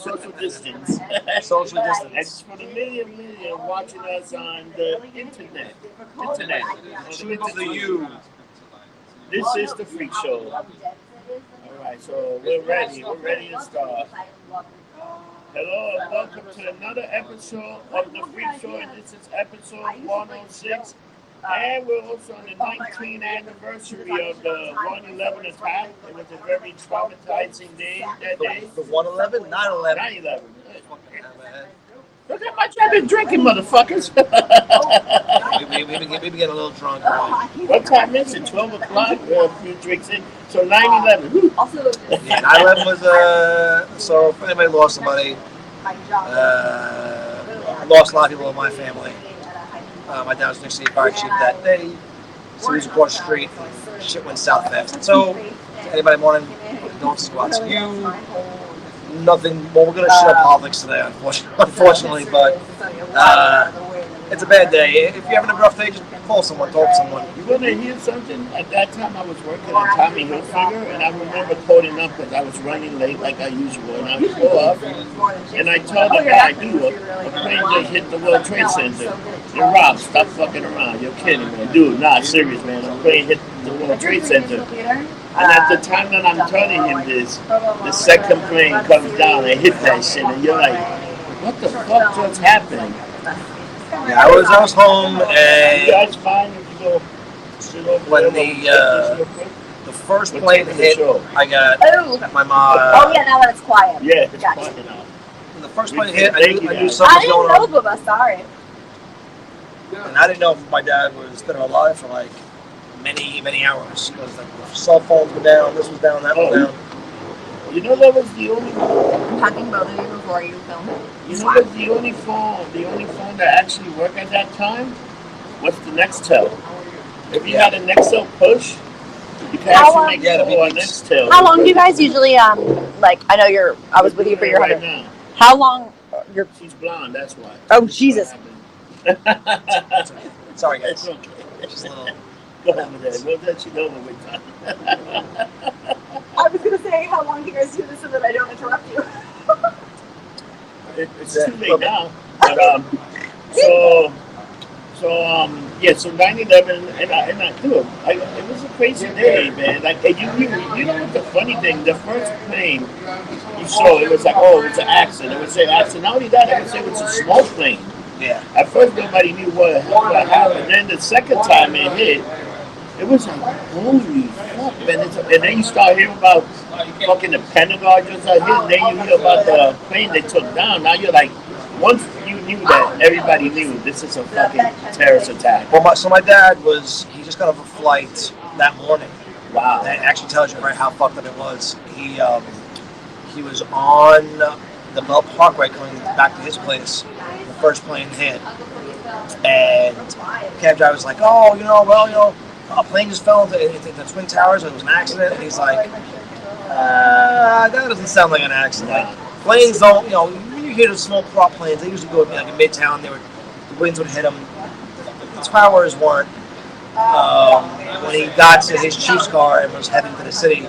social distance. Social And distance. for the million watching us on the internet, Tune to the U. this is the Freak Show. All right, so we're ready. We're ready to start. Hello and welcome to another episode of the Freak Show, and this is episode 106. And we're also on the 19th anniversary of the 111 attack. It was a very traumatizing day that day. The 111, 911. 9/11. Look how much I've been drinking, motherfuckers. We getting a little drunk. What time is it? 12 o'clock? A few drinks in. So 9/11. Yeah, 9/11 was so if anybody lost somebody, I lost a lot of people in my family. My dad was next to the fire chief that day, so he was across the street. Shit went south fast. So, anybody wanting condolences go out to you. Nothing. Well, we're gonna shut up politics today, unfortunately, but it's a bad day. If you're having a rough day, just call someone, talk to someone. You want to hear something? At that time, I was working at Tommy Hilfiger, and I remember coding up because I was running late like I usual. And I would go up, and I told the guy, dude, a plane just hit the World Trade Center. And Rob, stop fucking around. You're kidding, man. Dude, nah, serious, man. A plane hit the World Trade Center. And at the time that I'm telling him this, the second plane comes down and hit that shit, and you're like, what the fuck just happened? Yeah, I was home, You and guys mind if you go sit over when there? the first plane hit, I got my mom. Oh yeah, now that it's quiet. Yeah, it's Gotcha. quiet now. When the first plane hit, I knew I something was didn't going know, on, Bubba. Sorry. and I didn't know if my dad was dead or alive for like many hours because like, the cell phones were down, this was down, that was down. You know that was the only. I'm talking both of you before you film it. You know that the only phone that actually worked at that time was the Nextel. If you had a Nextel push, you could actually make a call on Nextel. How long do you guys usually like? I know I was with you for your right 100. now. How long? She's blonde, that's why. Oh Jesus! Sorry It's guys. okay. Just a little. Go on with that. We'll let you know when we're done. I was gonna say, how long do you guys do this so that I don't interrupt you? It's too late now. But so 9/11, and I do it. It was a crazy day, man. Like, and you know what's the funny thing? The first plane you saw, it was like, oh, it's an accident. It would say accident. Not only that, it would say it was a small plane. Yeah. At first, nobody knew what happened. Then the second time it hit, it was like, holy fuck, man. And then you start hearing about fucking the Pentagon just out here. Then you hear about the plane they took down. Now you're like, once you knew that, everybody knew this is a fucking terrorist attack. Well, my dad he just got off a flight that morning. Wow. That actually tells you right how fucked up it was. He was on the Belt Parkway coming back to his place. The first plane hit, and the cab driver was like, "Oh, a plane just fell into the Twin Towers. It was an accident." And he's like, "That doesn't sound like an accident. Planes don't, when you hear the small prop planes, they usually go like in Midtown. The winds would hit them. The towers weren't." When he got to his chief's car and was heading to the city,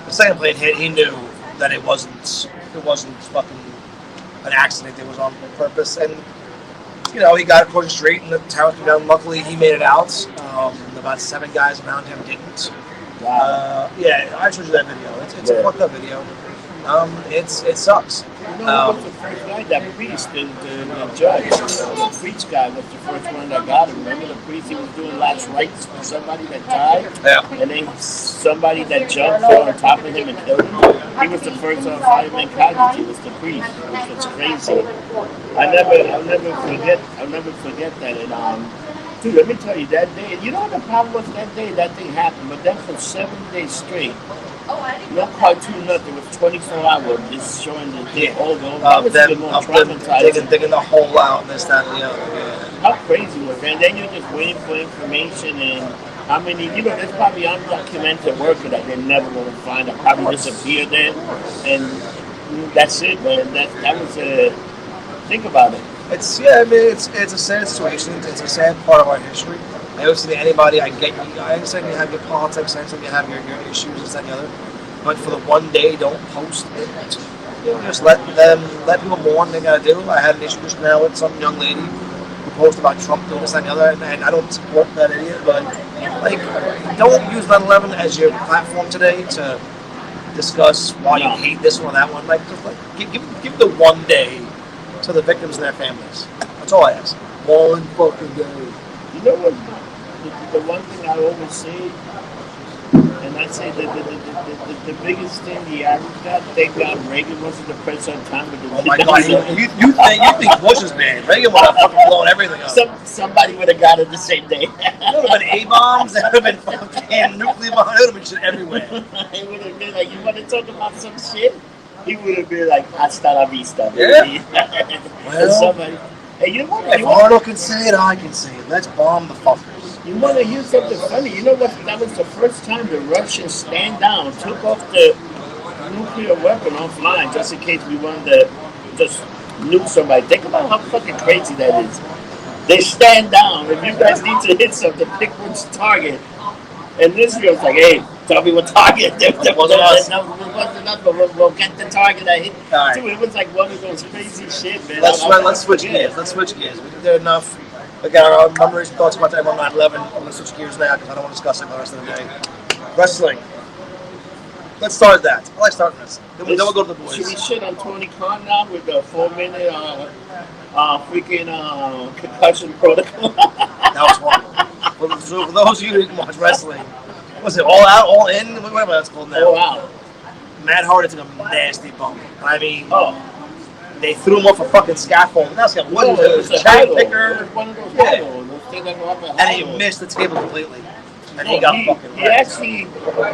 the second plane hit. He knew that it wasn't fucking an accident. It was on purpose, and he got across the street and the tower came down. Luckily, he made it out. About 7 guys around him didn't. Wow. Yeah, I showed you that video. It's a fucked up video. It sucks. Who was the first guy? That priest, the judge, the priest guy was the first one that got him. Remember the priest? He was doing last rites for somebody that died. Yeah. And then somebody that jumped on top of him and killed him. He was the first fireman casualty. Was the priest. It was crazy. I'll never forget that. And dude, let me tell you, that day. You know what the problem was that day? That thing happened, but then for 7 days straight. No cartoon, nothing. It was 24 hours just showing the thing over. That was even more traumatizing. Digging the hole out and this, that, and the other. Yeah. How crazy was that? And then you're just waiting for information and how many, there's probably undocumented worker that they're never going to find. That probably disappeared then. And that's it, man. That was think about it. It's a sad situation. It's a sad part of our history. I always say to anybody, I understand you have your politics, I understand you have your issues, this, that, and the other. But for the one day, don't post it. Just let people mourn. They gotta do. I had an issue just now with some young lady who posted about Trump doing this and the other, and I don't support that idiot. But like, don't use 9/11 as your platform today to discuss why you hate this one or that one. Like, just like give the one day to the victims and their families. That's all I ask. One fucking day. You know what? The one thing I always say, and I say the biggest thing the average got, thank God Reagan wasn't the president on time with the. Oh my God! You think Bush is bad? Reagan would have fucking blown everything up. Somebody would have got it the same day. There would have been A-bombs. There would have been fucking nuclear bombs. There would have been shit everywhere. It would have been like, you want to talk about some shit? He would have been like, hasta la vista. Yeah. Well, somebody. Hey, you know what? If Arnold can say it, I can say it. Let's bomb the fuckers. You want to hear something funny? You know what? That was the first time the Russians stand down, took off the nuclear weapon offline just in case we wanted to just nuke somebody. Think about how fucking crazy that is. They stand down. If you guys need to hit something, pick which target. And Israel's like, hey, tell me what target. There wasn't us. No, it wasn't us, but we'll get the target I hit. Right. Dude, it was like one of those crazy shit, man. Let's switch gears. Let's switch gears. We did enough. Again, our memories and thoughts about that on 9/11. I'm going to switch gears now because I don't want to discuss it the rest of the day. Wrestling. Let's start that. I like starting this. Then we'll go to the boys. Should we shit on Tony Khan now with the 4-minute freaking concussion protocol? That was horrible. For those of you who didn't watch wrestling, was it All Out, All In? Whatever that's called now. All Out. Matt Hardy took a nasty bump. I mean, they threw him off a fucking scaffold. That's it was a cherry picker. One of those and he missed the table completely. And he got fucking wrecked.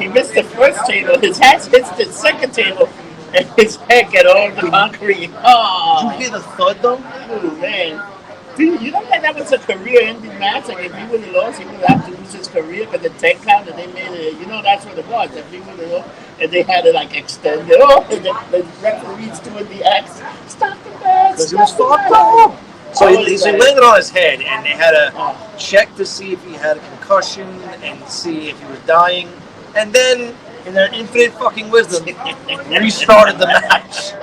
He missed the first table. His hat hits the second table, and his head get all the concrete. Oh. Did you hear the thud though? Oh man. Dude, you know that was a career-ending match. Like if he would have lost, he would have to lose his career. But the 10 count, and they made it. You know that's what it was. If he would have lost, and they had to like extend it. Oh, and the referee's doing the X. Stop the match. Stop the match. So he landed on his head, and they had to check to see if he had a concussion and see if he was dying. And then, in their infinite fucking wisdom, restarted the match.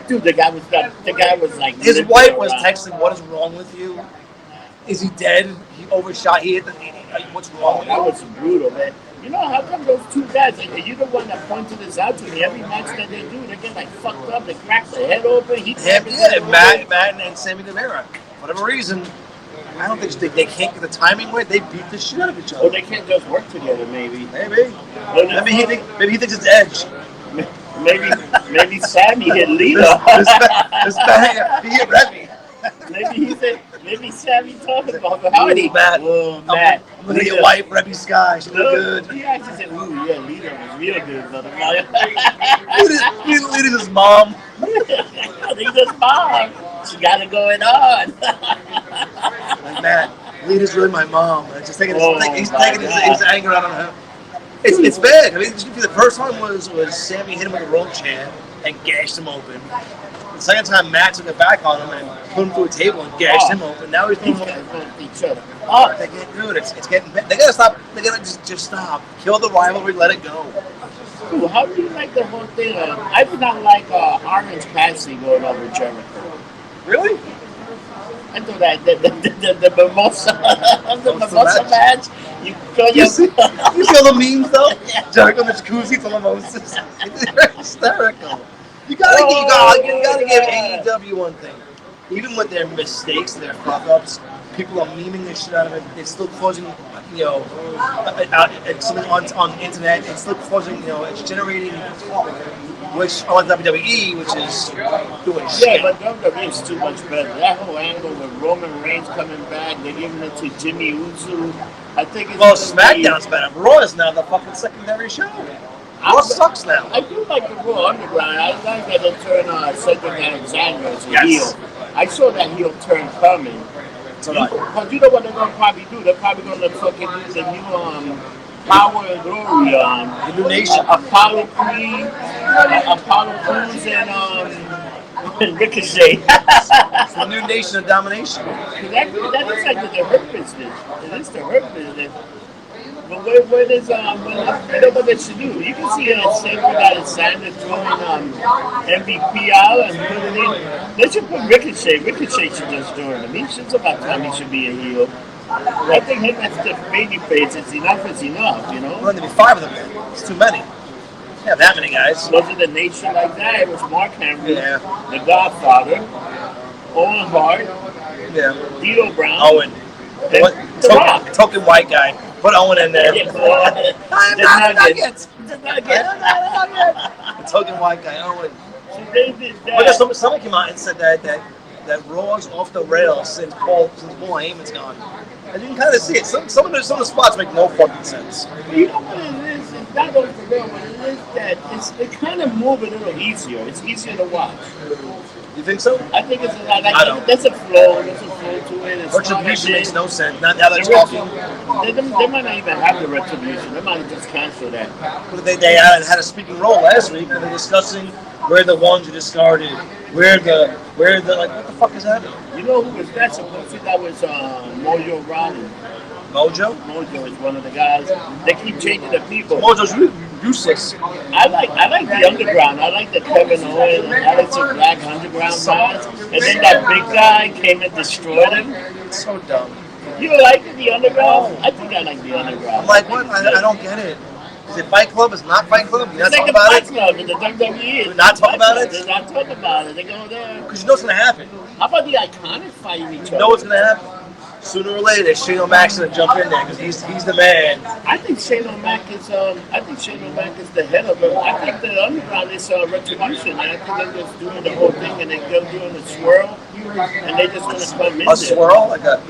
Dude, the guy was like. His wife was texting, "What is wrong with you? Is he dead? He overshot. He hit the. What's wrong with you?" That was brutal, man. You know how come those two guys? Like, you're the one that pointed this out to me. Every match that they do, they get like fucked up. They crack their head open. Matt and Sammy Guevara. For whatever reason, I don't think they can't get the timing right. They beat the shit out of each other. Or they can't just work together, maybe. Maybe he thinks it's edge. Maybe Sammy hit Lita. He hit Remy. Maybe Sammy talking about Howdy. Matt. Matt. I'm gonna get wife, Remy Sky. She look good. He actually said, ooh, yeah, Lita was real good, brother. Lita's his mom. Lita's mom. She got it going on. Like Matt, Lita's really my mom. Just taking he's taking his anger out on her. It's bad. I mean, the first time was Sammy hit him with a roll chair and gashed him open. The second time, Matt took it back on him and put him through a table and gashed him open. Now he's doing each other. They can't do it. It's getting bad. They gotta stop. They gotta just stop. Kill the rivalry. Let it go. Ooh, how do you like the whole thing? I did not like Orange Cassidy going over Jericho. Really? I thought that the mimosa match. You see all the memes though? Yeah. Jericho in the jacuzzi for mimosas. It's hysterical. You gotta give AEW one thing. Even with their mistakes, their fuck ups, people are memeing the shit out of it. It's still causing, something on the internet. It's still causing, it's generating talk. Which on WWE, which is doing shit. Yeah, but WWE is too much better. That whole angle with Roman Reigns coming back, they're giving it to Jimmy Uso. I think it's SmackDown's better. Raw is now the fucking secondary show. Raw sucks now. I do like the Raw Underground. I like that they turn Cedric Alexander as a heel. I saw that heel turn coming. Because you know what they're going to probably do? They're probably going to fucking do the new Power and Glory the new nation. Apollo Creed, and Ricochet. It's the new nation of domination. That is like the Hurt business. It is the Hurt business. But where does you know what they should do? You can see a same guy that Sanders throwing MVP out and put it in. They should put Ricochet. Ricochet should just join him. It's about time he should be a heel. I think him as the baby face, it's enough is enough, you know? Well, there'd be 5 of them then. It's too many. Yeah, that many guys. Was it a nation like that? It was Mark Henry, Yeah. the Godfather, Owen Hart, Yeah. D'Lo Brown, Owen. and The Rock. Token white guy. Put Owen in there. Yeah, I'm the not a Nuggets. Nuggets. The Nuggets. The token white guy, Owen. So they did But that. someone came out and said that Raw's off the rails since Paul Heyman's gone. And you can kind of see it. Some of the spots make no fucking sense. You know what it is? It's not over there. What it is that it kind of move a little easier. It's easier to watch. You think so? I think it's a lot. Like, I don't. there's a flow. There's a flow to it. It's Retribution not makes like no sense. Not now they're the talking. they might not even have the retribution. They might have just cancel that. They had a speaking role last week, and they're discussing where the ones you discarded, where the like what the fuck is happening? You know who was that? Supposedly that was Mojo Rawley. Mojo? Mojo is one of the guys. They keep changing the people. Mojo's useless. I like the underground. I like the Kevin Owens and Alex Black underground guys. And then that big guy came and destroyed him. It's so dumb. You like the underground? I think I like the underground. I'm like, what? I don't get it. Is it Fight Club? It's not Fight Club? You're not It's like talking the about Fight it? Club in the WWE. They're not talking about it? They're not talking about it. They go there. Because you know what's going to happen. How about the Iconics fighting each other? You know what's going to happen. Sooner or later, Shane O'Mac's going to jump in there because he's the man. I think Shane O'Mac is the head of it. I think the underground is retribution. I think they're just doing the whole thing and they're doing a swirl and they just want to come in A there. swirl? Like a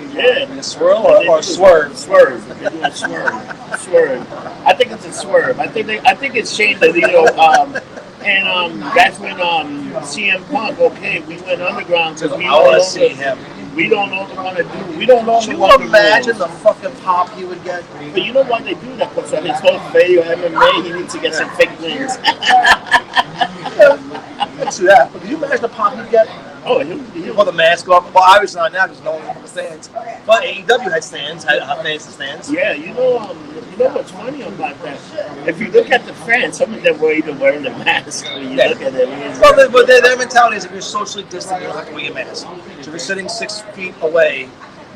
swirl or a swerve? Swerve. They're doing a swerve. Swerve. I think it's a swerve. I think it's Shane Toledo. And that's when CM Punk. Okay, we went underground because we I want to see him. We don't know what to do. We don't know Can what you to imagine do. the fucking pop he would get? But you know why they do that? Because of his whole failure MMA, he needs to get some fake wins. Let's do that. But can you imagine the pop he'd get? Oh, he'll Pull the mask off. Well, obviously not now because no one understands. But AEW had stands, had fans and stands. yeah, you know what's funny about that? If you look at the fans, some of them were even wearing the mask. When you look at them, Well, their mentality is if you're socially distant, you don't have to wear your mask. So if you're sitting 6 feet away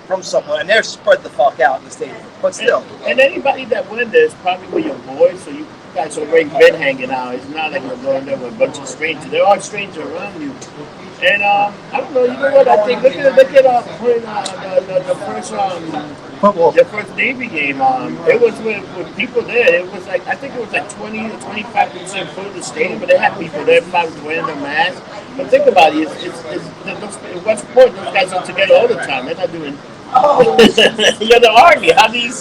from someone, and they're spread the fuck out in the stadium. But still. and anybody that went there is probably with your boys, so you guys already been hanging out. It's not like we're going there with a bunch of strangers. There are strangers around you. And I don't know. You know what I think? Look at when the first Football. the first Navy game. It was with people there. It was like I think it was like 20 to 25% full of the stadium, but they had people there. Everybody was wearing their masks. But think about it. What's the point? Those guys are together all the time. They're not doing. You're the army. How do you?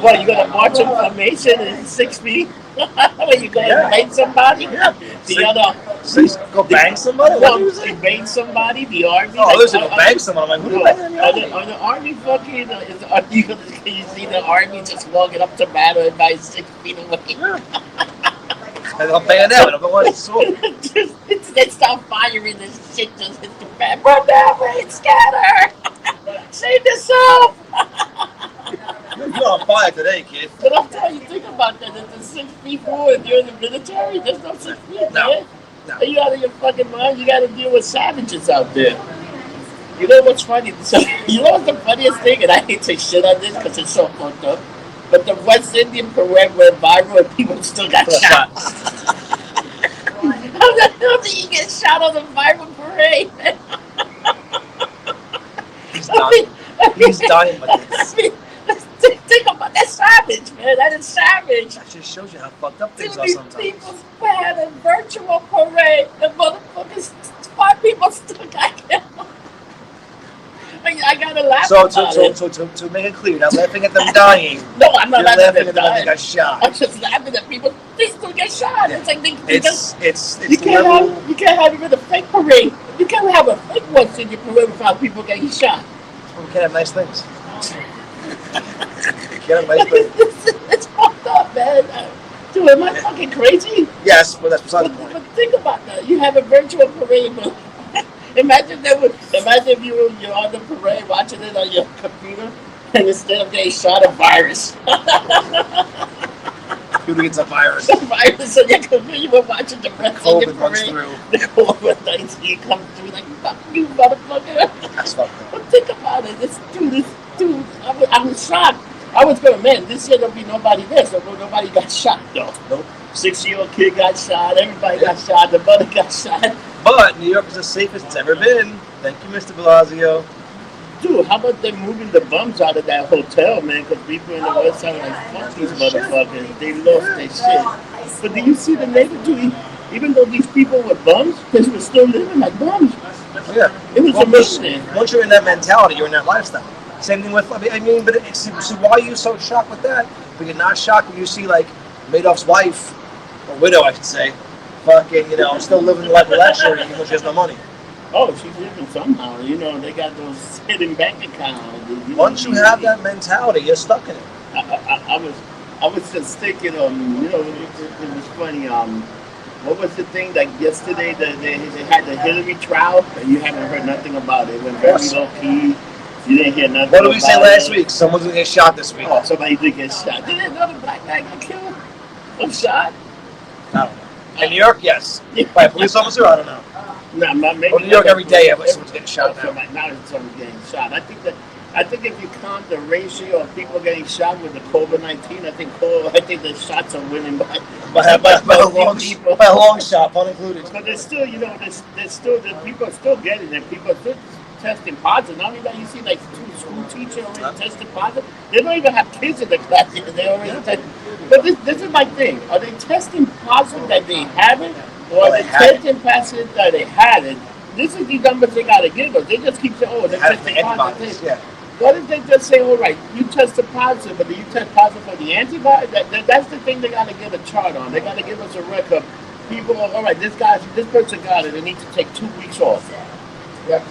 What you gonna march in formation in 6 feet? When you go and bang somebody? Yeah. The other. So you go bang somebody? What No, do you say? you bang somebody, the army. Oh, there's a bang someone. I'm like, who No, the bang the are the army fucking? Can you see the army just walking up to battle and by 6 feet away? And I'm banging them. I'm going, so. They stop firing this shit. Just hit the fan. Run that way, scatter. Save yourself. You're on fire today, kid. But I'm telling you, think about that. There's 6 feet more if you're in the military. There's no 6 feet, No. man. No. Are you out of your fucking mind? You got to deal with savages out there. You know what's funny? So, you know what's the funniest thing? And I hate to shit on this because it's so fucked up. But the West Indian parade went viral and people still got shot. How the hell did you get shot on the viral parade? He's dying. He's dying with this. I mean, think about that savage, man. That is savage. That just shows you how fucked up things Dude, are these sometimes. people had a virtual parade. The motherfuckers, 5 people still got killed. I gotta laugh about it. So to make it clear, you're not laughing at them dying. No, I'm not You're laughing laughing at at them they that. got shot. I'm just laughing at people. They still get shot. It's like It's you can't level. have even a fake parade. You can't have a fake West Indian parade without people getting shot. We can't have nice things. We can't have nice things. It's fucked up, man. Dude, am I fucking crazy? Yes, but that's beside the point. But think about that. You have a virtual parade, but imagine if you're on the parade watching it on your computer, And instead of getting shot, a virus. Who gets a virus? The virus on your computer. You were watching the rest of the COVID runs parade. through. The COVID-19 comes through like, fuck you, motherfucker. That's fucked up. But think about it. This dude, I was shocked. I was going, man, this year there'll be nobody there, so nobody got shot, though. Nope. 6-year-old kid got shot, everybody got shot, the mother got shot. But New York is the safest it's ever been. Thank you, Mr. Blasio. Dude, how about them moving the bums out of that hotel, man? Because people in the West Side are like, fuck these motherfuckers. They lost their shit. But do you see the neighborhood? Even though these people were bums, they were still living like bums. Yeah. It was amazing. Once you're in that mentality, you're in that lifestyle. Same thing with, I mean, but so why are you so shocked with that? But you're not shocked when you see, like, Madoff's wife, or widow, I should say, fucking, still living the life of luxury even though she has no money. Oh, she's living somehow. They got those hidden bank accounts. Once you have that mentality, you're stuck in it. I was just thinking, it was funny. What was the thing like yesterday? They had the Hillary trial, and you haven't heard nothing about it. It went very low key. You didn't hear nothing. What did we say last week? Someone's gonna get shot this week. Oh, somebody did get shot. Did another black guy get killed? I'm shot. No. In New York, yes. By a police officer, I don't know. No, maybe. Well, New York every day, someone's getting shot. Now someone's getting shot. I think if you count the ratio of people getting shot with the COVID-19, I think the shots are winning by a long shot, fun included. But there's still, the people are still getting it. People are still testing positive. Not only that, you see like two school teachers already tested positive. They don't even have kids in the class yet. They already tested. But this is my thing. Are they testing positive that they haven't, or are they testing positive that they had it? This is the numbers they gotta give us. They just keep saying, they're testing positive. Yeah. What if they just say, all right, you tested positive, but do you test positive for the antibody? That's the thing they got to get a chart on. They got to give us a record. People are, all right, this person got it. They need to take 2 weeks off. Yeah.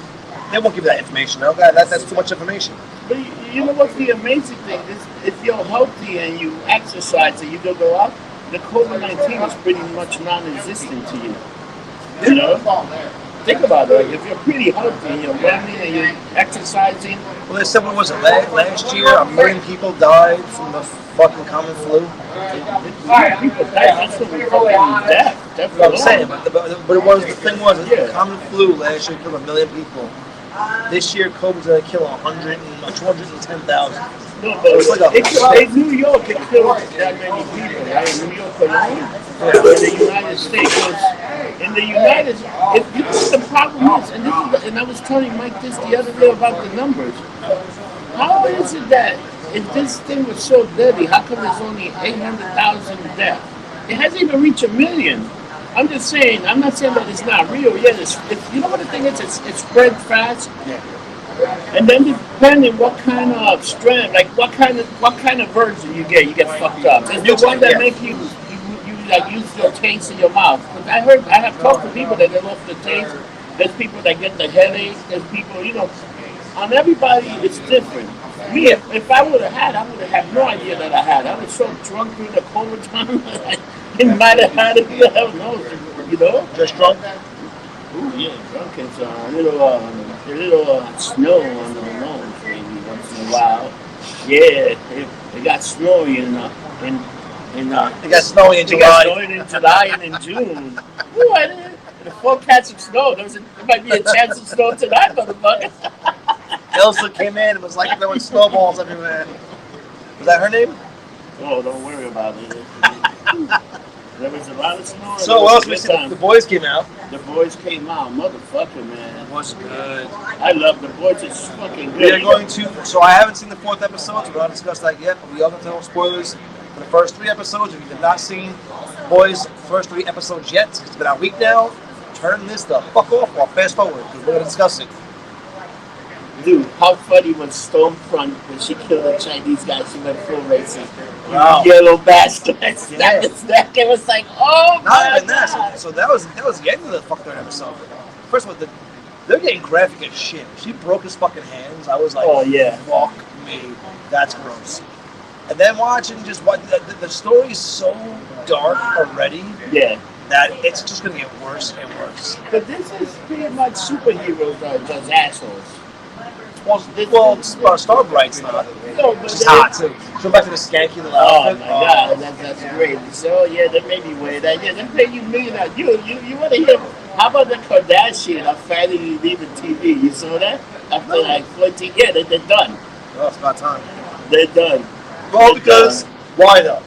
They won't give that information, though. That's too much information. But you know what's the amazing thing? If you're healthy and you exercise and you go out, the COVID-19 is pretty much non-existent to you. You know? Think about it. If you're pretty healthy and you're running and you're exercising. Well, there's someone, was it last year? 1 million people died from the fucking common flu. People died. That's what we're calling death. That's what I'm saying. But the thing was, the common flu last year killed 1 million people. This year, COVID's going to kill 210,000. No, but in New York, it killed that many people, right? In New York alone, in the United States. In the United States, you know what the problem is, and I was telling Mike this the other day about the numbers. How is it that if this thing was so deadly, how come there's only 800,000 deaths? It hasn't even reached 1 million. I'm just saying, I'm not saying that it's not real. Yeah, you know what the thing is? It spreads fast. Yeah. And then depending what kind of strand, like what kind of version you get fucked up. There's the one that make you like use your taste in your mouth. Because I have talked to people that get lost the taste. There's people that get the headache. There's people, on everybody it's different. Me, if I would have had, I would have had no idea that I had. I was so drunk during the COVID time that I might have had it. Hell knows, Just drunk? Ooh, yeah, drunk is a little snow on the nose maybe once in a while. Yeah, it got snowy in it got snowy in July. It got snowy in July and in June. Ooh, the forecast of snow. There might be a chance of snow tonight, motherfucker. Elsa came in and was like throwing snowballs everywhere. Was that her name? Oh, don't worry about it. There was a lot of snow. So what else we see? The boys came out. The boys came out, motherfucker, man. It was good. I love the boys. It's fucking good. We are going to. So I haven't seen the 4th episode, so we're not discuss that yet. But we are going to tell spoilers for the first 3 episodes. If you have not seen boys' first 3 episodes yet, it's been a week now. Turn this the fuck off or fast forward because we're going to discuss it. Dude, how funny was Stormfront when she killed the Chinese guy? She went full racing. Wow. Yellow bastard. Snapped his neck. It was like, oh my Not even God. that. So that was the end of the fucking 3rd episode. First of all, they're getting graphic as shit. She broke his fucking hands. I was like, oh yeah, fuck me. That's gross. And then watching the story is so dark already. Yeah. That it's just gonna get worse and worse. But this is pretty much superheroes are just assholes. Star Bright's not. No, but She's hot too. Go back to the skanky little Oh outfit. my God, that's great. So yeah, that made me wear that. Yeah, they pay you $1 million. You want to hear? How about the Kardashian are finally leaving TV? You saw that? After like 14, yeah, they're done. Oh, it's about time. They're done. Well, They're because done. why though?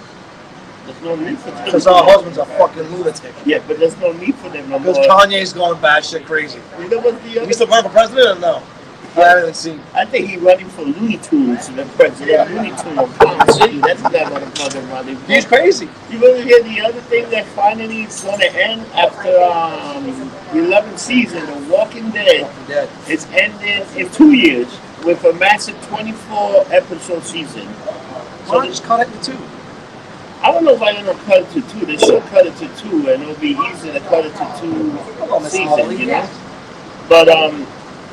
There's no need for them. Because our husband's a fucking lunatic. Yeah, but there's no need for them no more. Because Kanye's going batshit crazy. You know what the other? He's still running for president or no? I haven't seen. I think he's running for Looney Tunes, the president. Looney Tunes of Palm City. That's what that motherfucker running for. He's crazy. You want to hear the other thing that finally is going to end after 11th season, The Walking Dead? It's ended in 2 years with a massive 24 episode season. Why don't you just cut it in two? I don't know why they don't cut it to 2. They should cut it to 2, and it'll be easy to cut it to 2 seasons, you know. But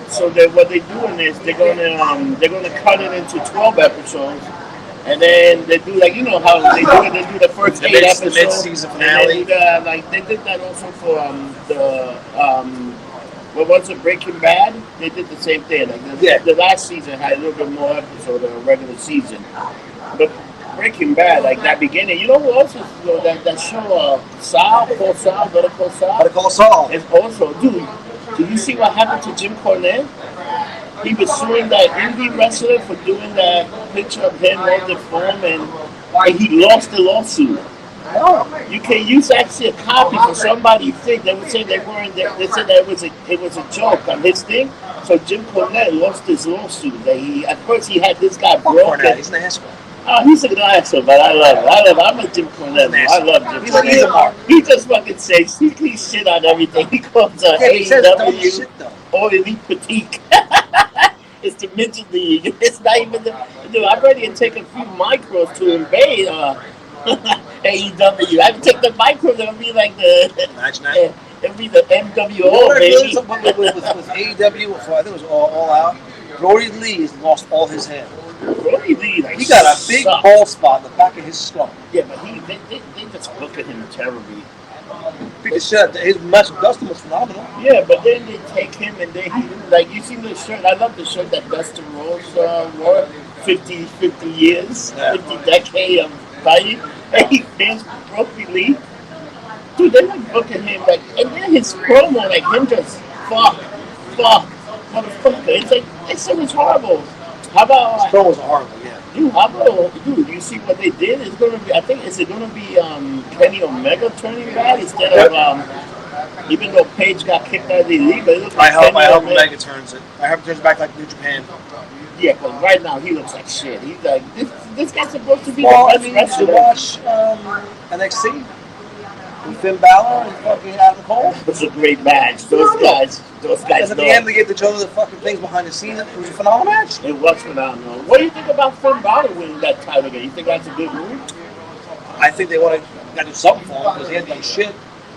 so what they're doing is they're gonna cut it into 12 episodes, and then they do like how they do it. They do the first 8 episodes, the mid-season finale. And they did that also for what's it, Breaking Bad? They did the same thing. Like the last season had a little bit more episodes than a regular season, but Breaking Bad, like that beginning. You know who else is that show? Better Call Saul. It's also, dude. Did you see what happened to Jim Cornette? He was suing that indie wrestler for doing that picture of him on the phone, and he lost the lawsuit. You can use actually a copy for somebody's thing. They would say they weren't. They said that it was a joke on his thing. So Jim Cornette lost his lawsuit. At first he had this guy broken. He's an asshole. Oh, he's an asshole, but I love him. I'm a Jim Cornette. I love Jim Cornette. He just fucking says he shit on everything. He calls AEW or Elite Petite. It's the midget league. It's not even the. Dude, I'm ready to take a few micros to invade AEW. I would take the micros. It would be like the. Imagine that. It would be the MWO, you know baby. With AEW, I think it was all out. Brody Lee has lost all his hair. Brody Lee, he got a big bald spot in the back of his skull. Yeah, but they just look at him terribly. Because his match with Dustin was phenomenal. Yeah, but then they take him and you see the shirt. I love the shirt that Dustin Rose wore. 50 years, 50 decades of fighting. And he pins Brody Lee. Dude, they like look at him and then his promo, like him just fuck, motherfucker. It's like it was horrible. How about his promo was horrible, yeah. Dude, you see what they did? It's gonna be. I think is it gonna be Kenny Omega turning bad instead of even though Paige got kicked out of the league, but it looks like I hope Omega turns it. I hope he turns back like New Japan. Yeah, because right now he looks like shit. He's like this guy's supposed to be the best wrestler. Did you watch NXT? With Finn Balor and fucking Adam Cole? It was a great match. Those guys. And at the end, they gave each other the fucking things behind the scenes. It was a phenomenal match. It was phenomenal. What do you think about Finn Balor winning that title again? You think that's a good move? I think they want to do something for him because he had done shit.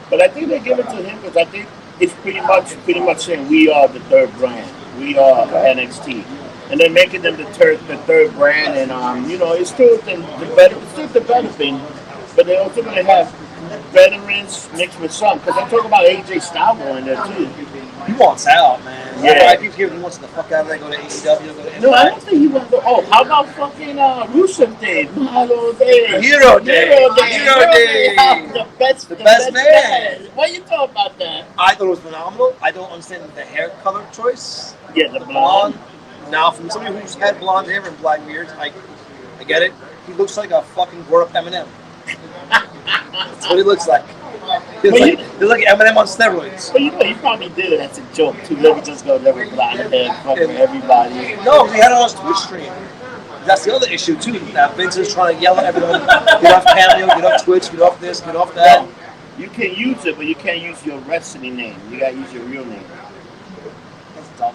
But I think they give it to him because I think it's pretty much saying we are the third brand. We are NXT. And they're making them the third brand, and it's still the better thing. But they're also going to have veterans mixed with some, because I'm talking about AJ Styles in there too. He wants out, man. Yeah. I keep hearing he wants the fuck out of there, go to AEW, go to NXT. No, I don't think he wants to. Oh, how about fucking Rusev Day? Hero Day. The best man. What are you talking about that? I thought it was phenomenal. I don't understand the hair color choice. Yeah, the blonde. Now, from somebody who's had blonde hair and black beard, I get it. He looks like a fucking grown up Eminem. That's what he looks like. He's like Eminem on steroids. But he probably did it as a joke too. Let me just go there with blonde hair, fucking everybody. No, he had it on his Twitch stream. That's the other issue too. Now Vince is trying to yell at everyone. Get off Cameo, get off Twitch, get off this, get off that. No, you can use it, but you can't use your wrestling name. You gotta use your real name. That's dumb.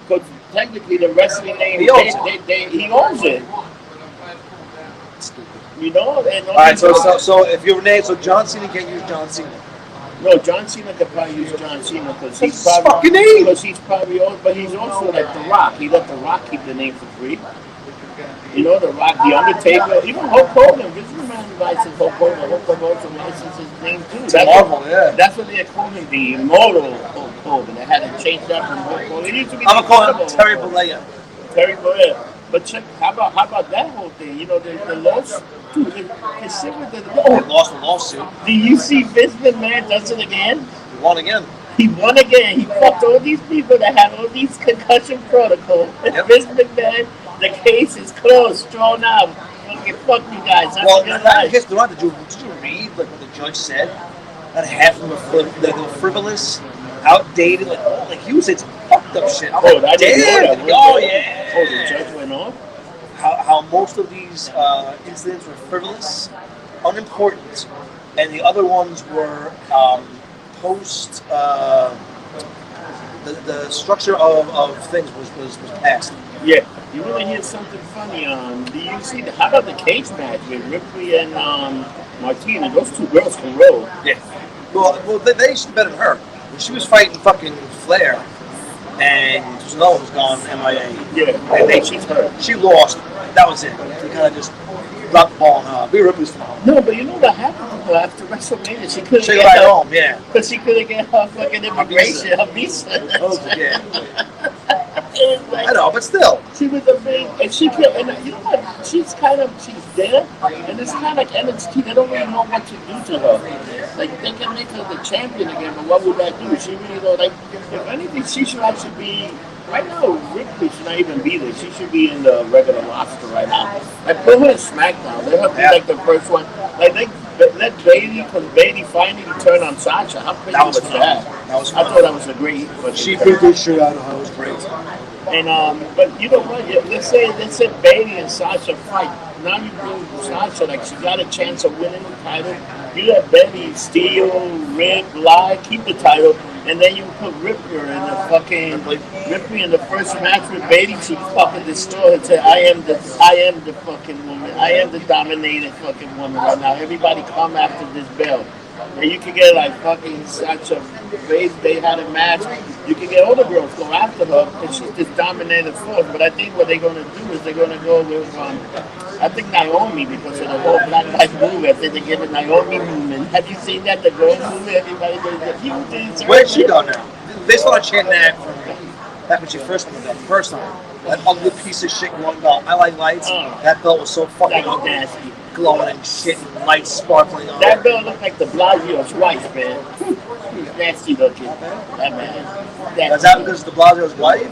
Because technically the wrestling name, he owns it. Stupid. You know? All right, so if you're named, so John Cena can't use John Cena. No, John Cena could probably use John Cena because he's probably but he's also like The Rock. He let The Rock keep the name for free. You know, The Rock, The Undertaker, even Hulk Hogan. This is man license Hulk Hogan. Hulk Hogan also licensed his name too. That's what they called him, the immortal Hulk Hogan. They had to change that from Hulk Hogan. It used to be I'm gonna call him Terry Bollea. Terry Bollea. But check, how about that whole thing? You know, the loss, dude, consider They lost the lawsuit. do you see Vince McMahon does it again? He won again. He won again. He fucked all these people that had all these concussion protocols. Yep. Vince McMahon, the case is closed, thrown out. Fucking fuck you guys. Well, I guess did you read like what the judge said? That half of them were frivolous, outdated. Like he was saying some fucked up shit. I'm like, damn. Oh yeah. Oh, the judge went off. How most of these incidents were frivolous, unimportant, and the other ones were post. The structure of things was passed. Yeah. You want to hear something funny? Do you see? How about the cage match with Ripley and Martina? Those two girls can roll. Yeah. Well, they should be better than her. When she was fighting fucking Flair, and Snow was gone MIA. Yeah. She's hurt. She lost. That was it. She kind of just dropped the ball on her. Rhea Ripley's phenomenal. No, but you know what happened to her after WrestleMania? She couldn't She get got her home. Yeah. because she couldn't get her fucking immigration, her visa. Oh yeah. Like, I know, but still. she was a big, and she killed, and you know what? She's dead, and it's kind of like NXT. They don't really know what to do to her. Like they can make her the champion again, but what would that do? She really don't like. If anything, she should actually be. Right now, Ripley should not even be there. She should be in the regular roster right now. Like put her in SmackDown. Let her be like the first one. Like let Bayley, because Bayley finally turned on Sasha. How crazy was that? That was I thought that was a great. She put this shit out of her. It was great. And but you know what? Let's say Bayley and Sasha fight. Now you bring Sasha, like she got a chance of winning the title. You let Bayley steal, rip, lie, keep the title, and then you put Ripley in the fucking Ripley in the first match with Bayley. She fucking destroy her and say, I am the fucking woman. I am the dominated fucking woman right now. Everybody come after this belt. And you can get like fucking Sasha Bayley. They had a match. You can get all the girls go after her because she's this dominated force. But I think what they're going to do is they're going to go with, I think Naomi, because of the whole Black Lives Movement. I think they're giving Naomi movement. Have you seen that? The girl movement? Everybody does the huge things. Where'd she go now? They started chanting that from back when she first moved up. First time. That ugly piece of shit one belt. I like lights. That belt was so fucking ugly. Nasty. Glowing and shit and lights sparkling on that belt looked like the Blasio's wife, man. Nasty looking. That man. Is that because it's the Blasio's wife?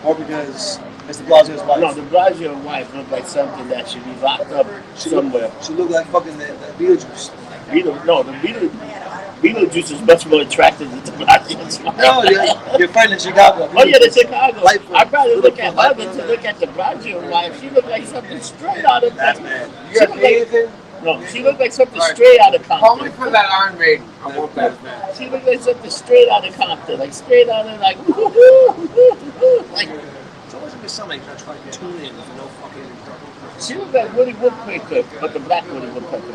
Or because it's the Blasio's wife? No, the Blasio's wife looked like something that should be locked up somewhere. She looked like fucking the Beetlejuice. Beetlejuice is much more attractive than the Blasio's wife. No, you're fighting in Chicago. Oh yeah, the Chicago. I'd rather look at her than to look at the Blasio's wife. She looked like something straight out of Batman. She looked like something straight out of Compton. Call me for that Iron Maiden. I want that. She looked like something straight out of Compton, like straight out of like like. It's always gonna be somebody trying to tune in with no fucking. She looked like Woody Woodpecker, but the black Woody Woodpecker,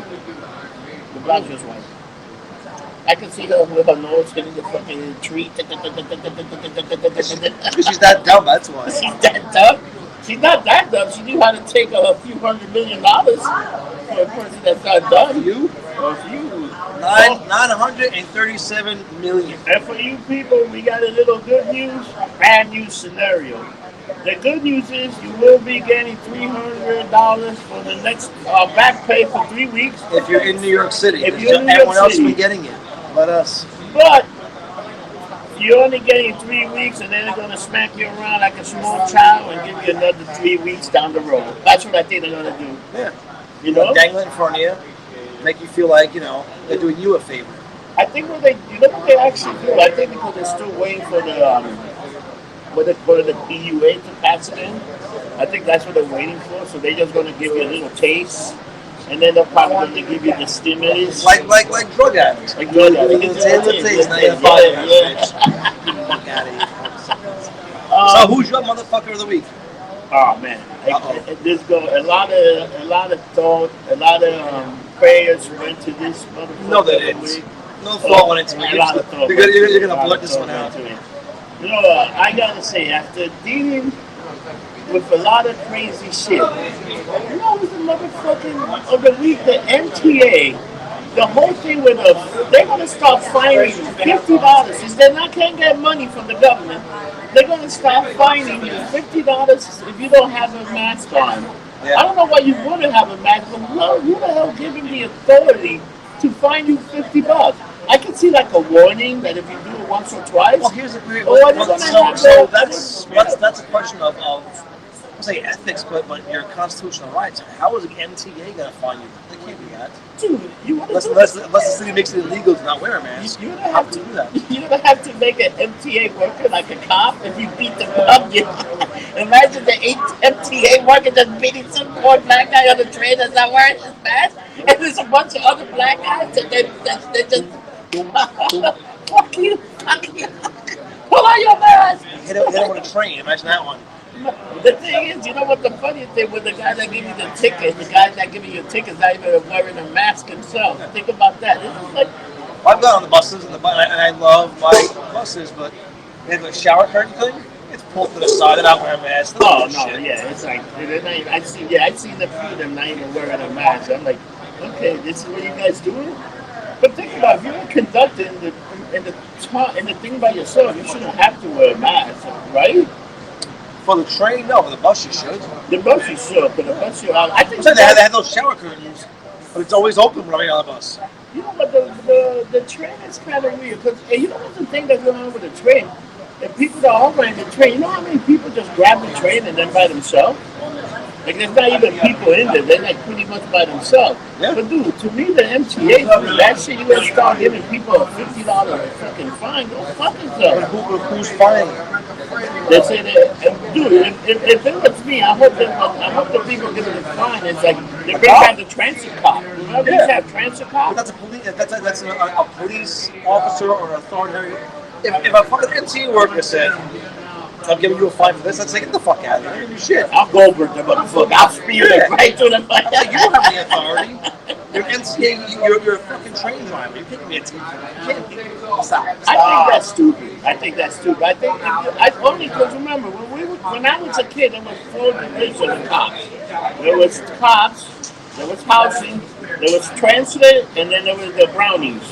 the Blasio's wife. I can see her with her nose hitting the fucking tree. She's that dumb, that's why. She's that dumb. She's not that dumb. She knew how to take a few $100 million for a person that's not dumb. You? For you. 937 million. And for you people, we got a little good news, bad news scenario. The good news is you will be getting $300 for the next back pay for 3 weeks. If you're in New York City. If you're in New York everyone else City. will be getting it. Let us. But you're only getting 3 weeks, and then they're going to smack you around like a small child and give you another 3 weeks down the road. That's what I think they're going to do. Yeah. You know? Dangle it in front of you. Make you feel like, they're doing you a favor. I think what they actually do, I think because they're still waiting for the PUA to pass it in. I think that's what they're waiting for. So they're just going to give you a little taste, and then they're probably going to give you the stimulus. Like drug addicts. Like drug addicts. Now you're buying that bitch. Fuck out of here. So who's your motherfucker of the week? Oh man, this go a lot of thought, a lot of prayers went to this motherfucker. No, they didn't. No thought went into it. A lot of thought. You're gonna blurt this one out. You know, I gotta say, after dealing with a lot of crazy shit. You know, it was the motherfucking of the week, the MTA. The whole thing with they're gonna start fining you $50. Since they not can't get money from the government, they're gonna start fining you $50 if you don't have a mask on. Yeah. I don't know why you wouldn't have a mask, but who the hell gave him the authority to fine you $50? I can see like a warning that if you do it once or twice. Well, here's the weird. Oh, I just wanna have So the- that's a question of I say ethics, but your constitutional rights. How is the MTA gonna fine you? They can't do that. Dude, you want to Unless the city makes it illegal to not wear a mask. you don't How have to to do that? You don't have to make an MTA worker like a cop if you beat them up. Imagine the MTA worker just beating some poor black guy on the train that's not wearing his mask, and there's a bunch of other black guys that they just fuck you. Pull on your mask. Hit him with a train. Imagine that one. The thing is, you know what the funny thing with the guy that give you the ticket, the guy that give you your ticket is not even wearing a mask himself. Think about that. This is like, I've gone on the buses and I love my buses, but they have a shower curtain thing. It's pulled to the side. They're not wearing a mask. oh no, yeah, it's like they're not even, I've seen the few of them not even wearing a mask. I'm like, okay, this is what you guys doing. But think about it, if you're conducting in the thing by yourself, you shouldn't have to wear a mask, right? For the train, no. For the bus, you should. The bus you should, but the bus you I think So they have those shower curtains, but it's always open when I'm on the bus. you know, but the train is kind of weird because you know what's the thing that's going on with the train? If people that are riding the train, you know how many people just grab the train and then by themselves? Like there's not even people in there; they're like pretty much by themselves. Yeah. But dude, to me the MTA, dude, that shit you gonna start giving people a $50 fucking fine? Go fuck yourself. Who's fine? They say that, dude, if it was me, I hope the people giving the fine is like they bring back the transit cop. Remember they used to have transit But cops? that's a police. That's a police officer or an authority. If a fucking MTA worker said, "I'm giving you a fine for this," I'd say, "Get the fuck out of here! I don't give a shit." I'll go over the motherfucker. I'll speed it right to the fuck. You don't have any authority. You're MTA. You're a fucking train driver. You can't be a teacher. You can't be. Stop. I think that's stupid. I think I only because remember when I was a kid, there was 4 divisions of cops. There was cops, there was housing, there was transit, and then there was the brownies.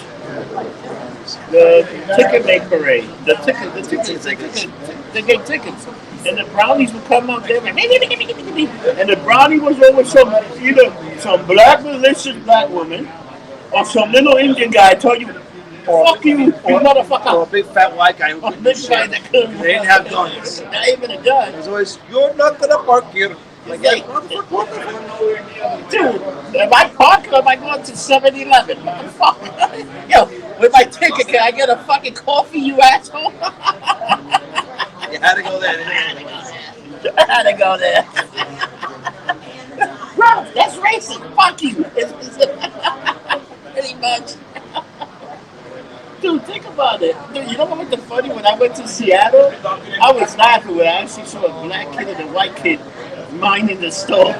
The ticket make parade. They get tickets. And the brownies would come up there and the brownie was over either some black malicious black woman or some little Indian guy told you, fuck you, you motherfucker. Or a big fat white guy who couldn't do Big guy shit. that couldn't. They didn't have guns. Not even a gun. It was always, "You're not gonna park here." Like, Like, motherfucker, what the fuck? dude, am I parking or am I going to 7-Eleven? Motherfucker. Yo, with my ticket, can I get a fucking coffee, you asshole? You had to go there. I had to go there. Bro, that's racist. Fuck you. Pretty much. Dude, think about it. Dude, you know what was the funny? When I went to Seattle, I was laughing when I actually saw a black kid and a white kid minding the store.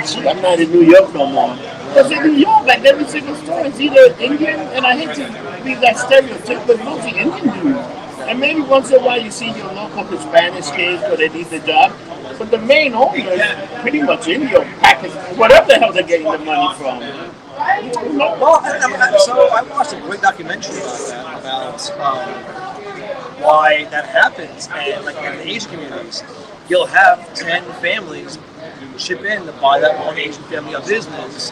Shit, I'm not in New York no more. Because in New York, like every single store is either Indian, and I hate to be that stereotype, but mostly Indian dudes. And maybe once in a while you see your local Hispanic kids because they need the job. But the main owner is pretty much Indian, Pakistan, whatever the hell they're getting the money from. Well, so I watched a great documentary about that, about why that happens. And like in the Asian communities, you'll have 10 families chip in to buy that one Asian family a business.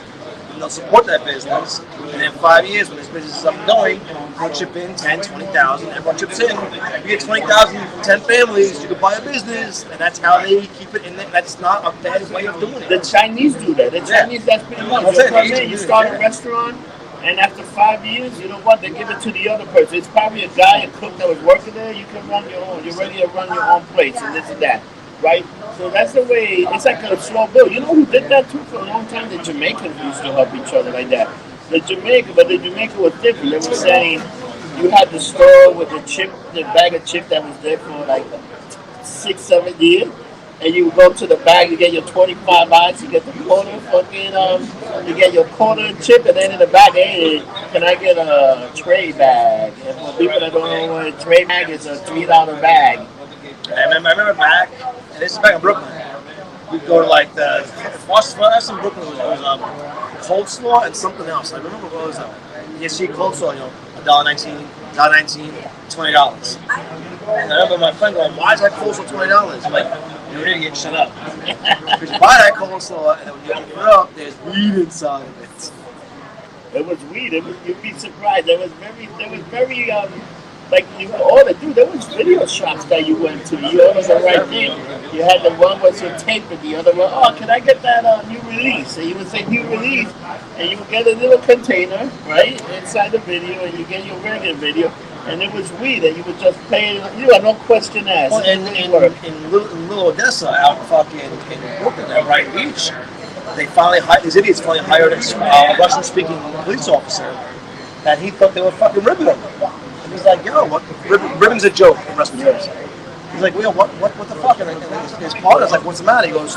And they'll support that business. And in 5 years, when this business is up and going, they'll chip in 10, 20,000. Everyone chips in. You get 20,000, 10 families, you can buy a business. And that's how they keep it in there. That's not a bad way of doing it. The Chinese do that. The Chinese, that's pretty much. You come in, you start a restaurant, and after 5 years, you know what? They give it to the other person. It's probably a guy, a cook that was working there. You can run your own. You're ready to run your own place, and this and that, right? So that's the way. It's like a slow build. You know who did that too for a long time? The Jamaicans used to help each other like that. The Jamaica was different. They were saying you had the store with the bag of chip that was there for like 6, 7 years. And you go to the bag, you get your 25 bucks, you get the quarter you get your quarter chip, and then in the back, hey, can I get a tray bag? And for people that don't know what a tray bag is, a $3 bag. I remember back in this is back in Brooklyn. We'd go to like the that's in Brooklyn. It was coleslaw and something else. I remember what was that. You see coleslaw, $1.19, $20. And I remember my friend going, "Why is that coleslaw $20?" I'm like, "You're an idiot. Shut up." Because you buy that coleslaw and then when you open it up, there's weed inside of it. It was weed. You'd be surprised. There was very like you could order. Dude, there was video shops that you went to. You ordered the right thing. You had the one with some tape and the other one, oh, can I get that new release? And you would say new release, and you would get a little container, right, inside the video, and you get your regular video, and it was weed, and you would just play it. You had no question asked. Well, in Little Odessa, out fucking in Brooklyn, at Brighton Beach, they finally these idiots finally hired a Russian-speaking police officer that he thought they were fucking ribbing him. And he's like, "Yo, what? Ribbing's a joke in Russian terms." He's like, "Well, what the fuck?" And his partner's like, "What's the matter?" He goes,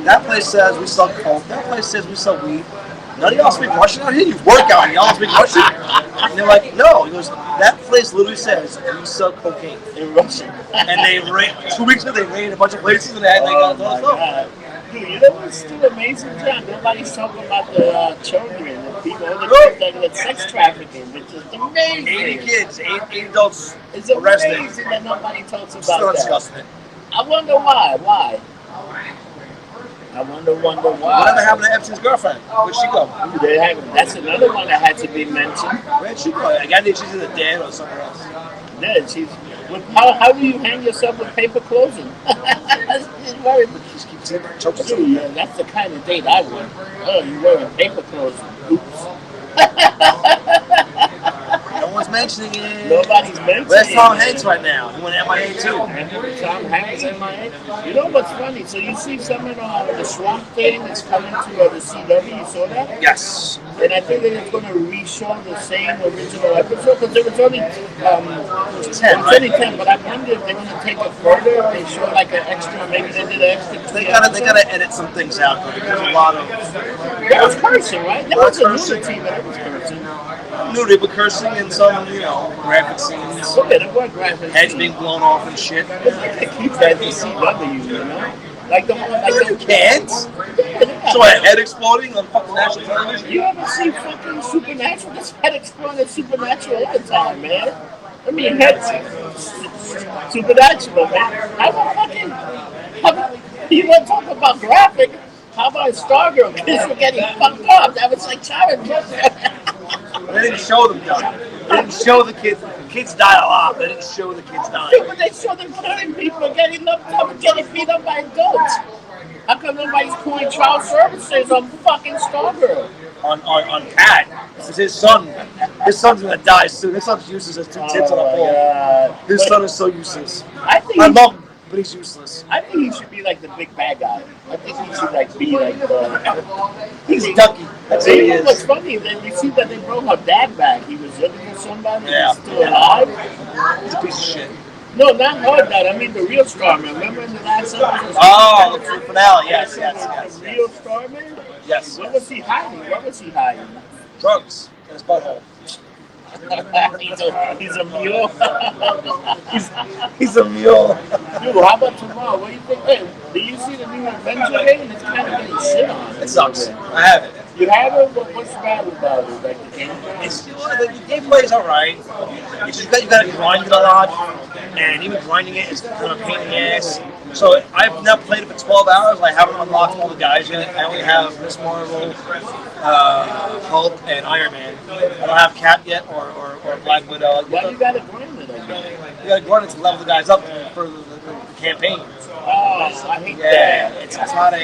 "That place says we sell coke. That place says we sell weed. None of y'all speak Russian out here? You work out here. Y'all speak Russian?" And they're like, "No." He goes, "That place literally says we sell cocaine in Russian." And they 2 weeks ago, they raided a bunch of places and they got all this stuff. Dude, you know what's still amazing, John? Nobody's talking about the children, the people, the kids that get sex trafficking, which is amazing. 80 kids, 8 adults it's arrested. Amazing that nobody talks about Still that. disgusting. I wonder why. Why? I wonder why. Whatever happened to Epstein's girlfriend? Where'd she go? That's another one that had to be mentioned. Where'd she go? I think she's either dead or somewhere else. Yeah, how do you hang yourself with paper clothing? Just keep choking. Yeah, that's the kind of date I want. Oh, you're wearing paper clothing. Oops. No one's mentioning it. Nobody's mentioning it. Where's Tom Hanks right now? He went MIA too. Tom Hanks MIA. You know what's funny? So you see some of the Swamp Thing is coming to the CW. You saw that? Yes. And I think that it's going to re-show the same original episode because there was only 10. It's only 10, but I wonder if they're going to take it further. If they show like an extra, maybe they did an extra. They gotta edit some things out because there's a lot of. That was cursing, right? That was nudity, but it was cursing. Nudity, but cursing and some, graphic scenes. Okay, there were graphic Heads being blown off and shit. They keep that in CW, you know? Like the one, like You can't. So a head exploding on fucking national television? You ever see fucking Supernatural? This head exploding Supernatural all the time, man. I mean, heads Supernatural, man. You want to talk about graphic? How about Stargirl? Kids were getting fucked up. That was like child. They didn't show them dying. They didn't show the kids. The kids died a lot, but they didn't show the kids dying. But they show them killing people and getting knocked up and getting beat up by adults. How come nobody's calling child services on fucking Stargirl? On Pat. It's his son. His son's gonna die soon. His son's useless as 2 tits on a pole. His son is so useless. I love him, but he's useless. I think he should be like the big bad guy. I think he should be like He's Ducky. That's who he is. What's funny is that you see that they brought her dad back. He was looking for somebody Yeah. who's still alive. He's a piece of shit. No, not her dad. I mean the real Starman. Remember in the last episode? Oh, the finale. Yes. The real Starman? Yes. Where was he hiding? Drugs in his butthole. He's a mule. He's a mule. Dude, how about tomorrow? What do you think? Hey, do you see the new Avenger game? It's kind of getting shit on. It sucks. I have it. You have it? What's bad about it? Like the game? The gameplay is alright. It's just that you gotta grind it a lot, and even grinding it is kind of a pain in the ass. So I've now played it for 12 hours. I haven't unlocked all the guys yet. I only have Miss Marvel, Hulk, and Iron Man. I don't have Cap yet or Black Widow. Why you gotta grind it again? You gotta grind it to level the guys up for the campaign. Oh, I hate Yeah, that. it's not a.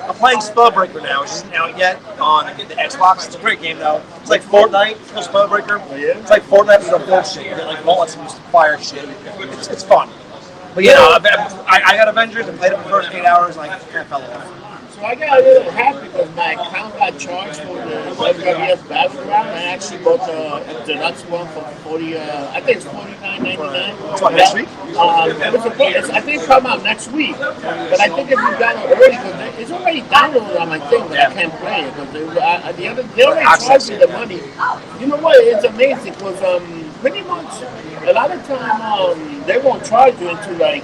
I'm playing Spellbreaker now, which isn't out yet on the Xbox. It's a great game though. It's like Fortnite. It's called Spellbreaker. Oh, yeah? It's like Fortnite with bullshit. You get like bullets and fire shit. It's fun. But I got Avengers and played it for the first 8 hours and I kind of fell off. So I got a little happy because my account got charged for the WWF Battleground. I actually bought the deluxe one for $40. I think it's $49.99. It's what, next week? I think it's come out next week. But I think if you got it early, because it's already downloaded on my thing, but I can't play it because they already charged me the money. You know what? It's amazing because pretty much a lot of time they won't charge you until like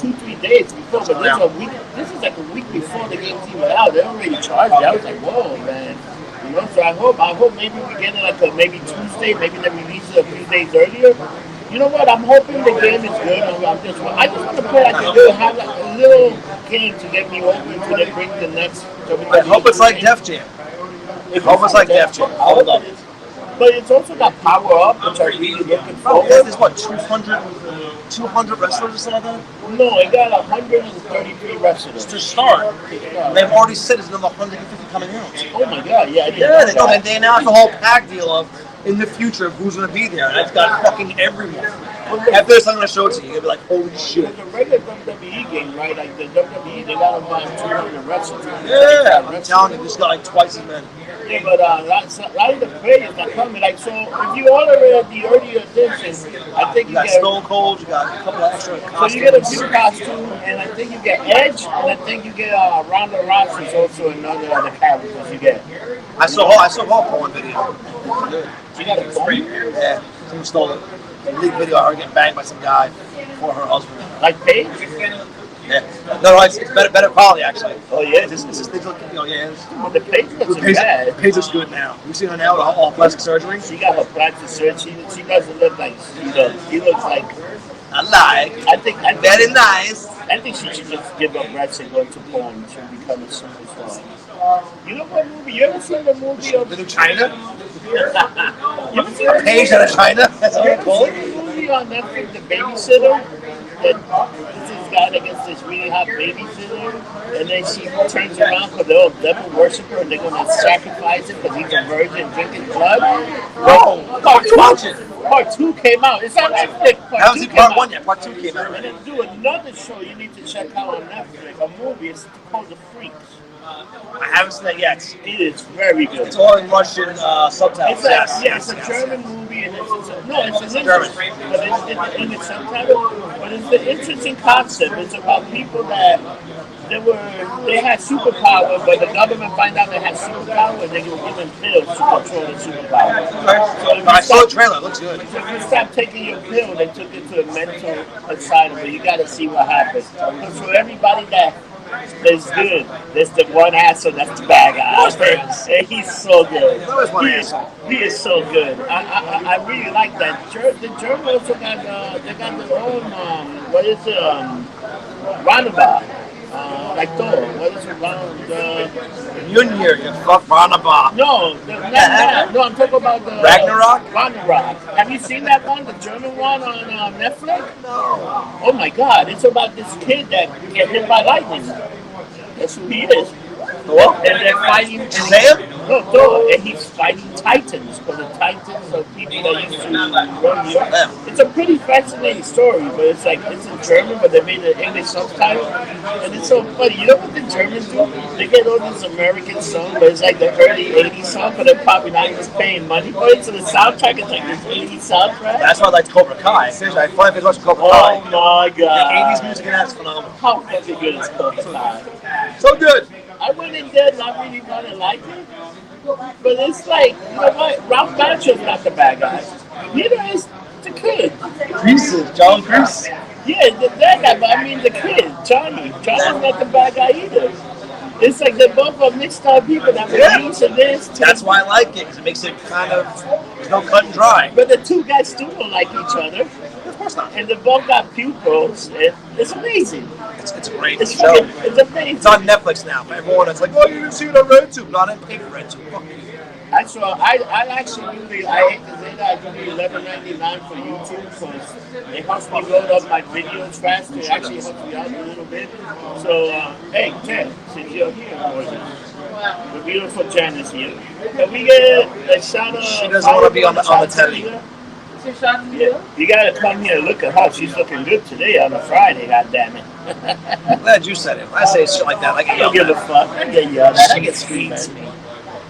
2-3 days before, but this is a week. This is like a week before the game's even out. They already charged it. I was like, whoa, man. You know, so I hope maybe we get it like a maybe Tuesday, maybe they release it a few days earlier. You know what? I'm hoping the game is good. I just want to play like have like a little game to get me over until they bring the next. I hope it's like Def Jam. I hope it's like Def Jam. I would love it. But it's also got Power Up, which I really looking Oh, forward. there's what, 200 wrestlers or something like that? No, it got 133 wrestlers. To start. They've already said there's another 150 coming out. Oh my God! Yeah, They announced the whole pack deal of in the future of who's going to be there, and it's got fucking everyone. After this, I'm going to show it to you. You're going to be like, holy shit. It's a regular WWE game, right? Like the WWE, they got about 200 wrestlers. Yeah, I'm telling you, this got like twice as many. Yeah, but a lot of the players are coming. Like, so if you order it at the earlier edition, I think You got Stone Cold, you got a couple of extra costumes. So you get a few costumes, and I think you get Edge, and I think you get Ronda Rousey's also another of the characters you get. I saw Hulk on one video. She got a phone? Yeah, someone stole it. A leaked video of her getting banged by some guy for her husband. Like Paige? Yeah. No, it's better quality actually. Oh yeah? It's just things look, Well, the Paige looks bad. Paige looks good now. You seen her now with all plastic surgery? She got her plastic surgery. She doesn't look like she does. She looks like... I think very nice. I think she should just give up wrestling and go to porn. She'll become a superstar. You know what movie? You ever seen the movie of... The new China? You ever seen the Paige out of China? That's what it's called? movie on Netflix, The Babysitter? That this guy that gets this really hot babysitter, and then she turns around because they're all devil worshiper and they're going to sacrifice him because he's a virgin drinking blood. No, Part 2 came out. It's on Netflix. That was part 1 yet. Part 2 came out. And then do another show you need to check out on Netflix, a movie. It's called The Freaks. I haven't seen that yet. It is very good. It's all in Russian subtitles. It's a German movie, and it's an German, but it's subtitle. But it's an interesting concept. It's about people that they had superpower, but the government find out they had superpower, and they were given pills to control the superpower. So I saw the trailer. It looks good. If you stop taking your pill, they took it to a mental asylum, but you got to see what happens. So everybody that is good, there's the one asshole that's the bad guy. And he's so good. He is so good. I really like that. The German also got they got their own what is it roundabout. Like Thor. What is it? Mjolnir, you fuck Barnaba. No, I'm talking about the Ragnarok. Ragnarok. Have you seen that one, the German one on Netflix? No. Oh my God! It's about this kid that get hit by lightning. That's who he is. Thor? And they're fighting. Shazam? No, Thor. And he's fighting Titans. Because the Titans are people that used to run the earth. It's a pretty fascinating story, but it's in German, but they made an English subtitle. And it's so funny. You know what the Germans do? They get all these American songs, but it's like the early 80s song, but they're probably not even paying money for it. So the soundtrack is like this 80s soundtrack. That's why I like Cobra Kai. I finally watched Cobra Kai. Oh my God. The 80s music in that's phenomenal. How fucking good is Cobra Kai? So good. I went in there not really wanting to like it, but it's like, you know what? Ralph Macchio's not the bad guy. Neither is the kid. John Grease. Yeah, that guy, but I mean the kid, Johnny. Johnny's not the bad guy either. It's like they both are mixed up people that were used to this. That's why I like it, because it makes it kind of, there's no cut and dry. But the two guys still don't like each other. Of course not. And they both got pupils. It's amazing. It's a great It's show. It's amazing. It's on Netflix now. Everyone is like, oh, you didn't see it on RedTube. Not on paper RedTube. Fuck you. I actually usually, I hate to say that, I do $11.99 for YouTube because it helps me load up my videos faster. It actually helps me out a little bit. So, hey, Ted, since you're here, the beautiful Jen is here. Can we get a shout out? She doesn't want to be on the telly. Yeah, you gotta come here and look at her. She's looking good today on a Friday, goddammit. I'm glad you said it. When I say shit like that, I don't give a fuck. I get yelled at. I get screamed.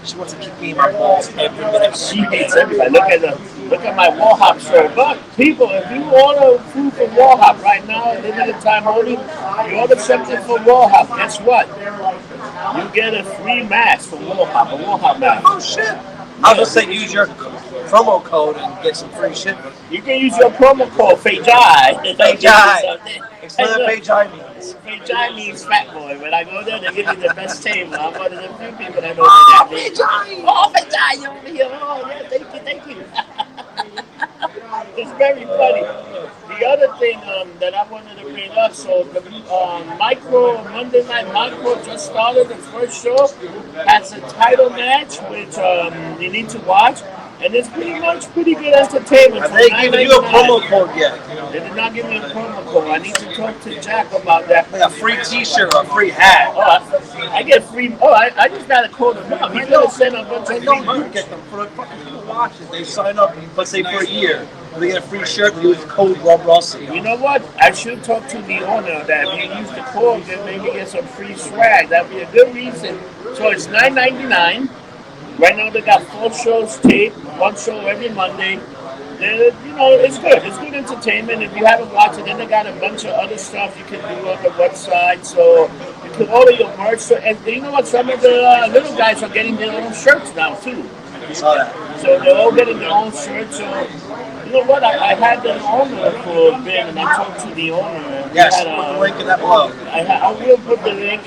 She wants to kick me in my balls every minute. She hates everybody. Look at my Wall Hop shirt. But people, if you order food from Wall Hop right now, limited time only, you order something from Wall Hop, guess what? You get a free mask from Wall Hop, a Wall Hop mask. Oh shit! I'll just say use your promo code and get some free shit. You can use your promo code FAJAI. FAJAI. what the Beijai means. Beijai means fat boy. When I go there, they give me the best table. I'm one of the few people that know that means. Oh, Beijai, you over here. Oh, yeah, thank you. It's very funny. The other thing that I wanted to bring up, so the Monday Night Micro just started. The first show has a title match, which you need to watch. And it's pretty good entertainment. Have they given you a promo code yet? They did not give me a promo code. I need to talk to Jack about that. Like a free T-shirt or a free hat. Oh, I get free. Oh, I just got to call them up. He's going to send a bunch of free You merch. get them for the fucking people watching. They sign up, let's say for a year. They get a free shirt. They use code Rob Rossi. You know what? I should talk to the owner that if you use the code, then maybe get some free swag. That'd be a good reason. So it's $9.99. Right now they got 4 shows taped, 1 show every Monday. It's good. It's good entertainment. If you haven't watched it, then they got a bunch of other stuff you can do on the website. So you can order your merch. So, and you know what? Some of the little guys are getting their own shirts now too. I saw that. So they're all getting their own shirts. So you know what? I had the owner for a bit, and I talked to the owner. Yes, put the link in that below. I will put the link.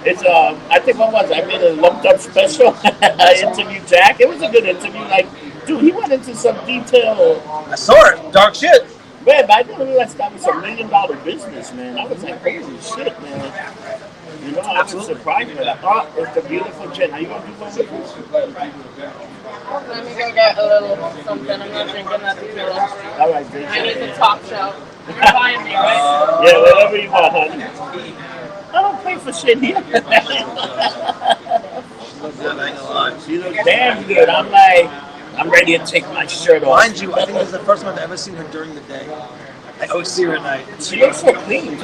I think what was it? I made a lumped up special. I interviewed Jack. It was a good interview. Like, dude, he went into some detail. I saw it. Dark shit. Man, but I didn't realize that was $1 million business, man. I was like, holy shit, man. You know, I was surprised with that. Oh, it's the beautiful Jen. Are you going to do one with us? Let me go get a little something. I'm not drinking that tequila. All right, bitch. I need the talk show. You're buying me, right? Yeah, whatever you want, honey. I don't pay for shit here. She looks damn good. I'm ready to take my shirt off. Mind you, I think this is the first time I've ever seen her during the day. I always see her at night. She looks so clean.